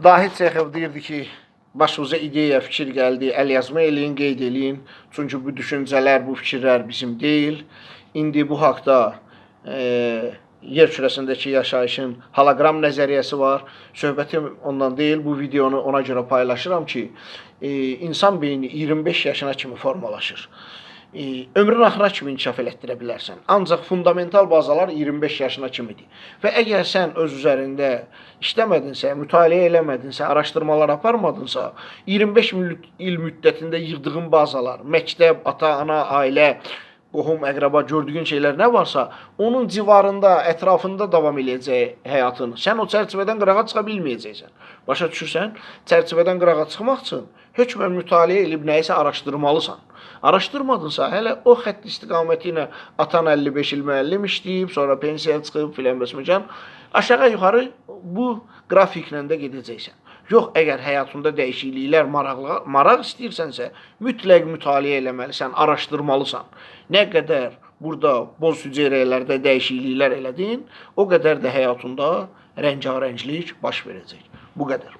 Dahi Çexov deyirdi ki, başınıza ideya, fikir gəldi, əlyazma eləyin, qeyd eləyin. Çünki bu düşüncələr, bu fikirlər bizim deyil. İndi bu haqda yer kürəsindəki yaşayışın hologram nəzəriyyəsi var. Söhbətim ondan deyil, bu videonu ona görə paylaşıram ki, insan beyni 25 yaşına kimi formalaşır. Ömrün axırına kimi inkişaf elətdirə bilərsən. Ancaq fundamental bazalar 25 yaşına kimidir. Və əgər sən öz üzərində işləmədinsə, mütaliə eləmədinsə, araşdırmalar aparmadınsa, 25 il müddətində yığdığın bazalar, məktəb, ata, ana, ailə, qohum, əqraba, gördüyün şeylər nə varsa, onun civarında, ətrafında davam eləyəcək həyatın. Sən o çərçivədən qırağa çıxa bilməyəcəksən. Başa düşürsən? Çərçivədən qırağa çıxmaq üçün hökmən mütaliə edib nəyisə araşdırmalısan. Araşdırmadınsa, hələ o xətt istiqaməti ilə atan 55 il müəllim işləyib, sonra pensiyaya çıxıb filan bəsməcan, aşağı yuxarı bu qrafiklə də gedəcəksən. Yox, əgər həyatında dəyişikliklər, maraq istəyirsənsə, mütləq mütaliə eləməlisən, araşdırmalısan. Nə qədər burada boz hüceyrələrdə dəyişikliklər elədin, o qədər də həyatında rəngarənglik baş verəcək. Bu qədər.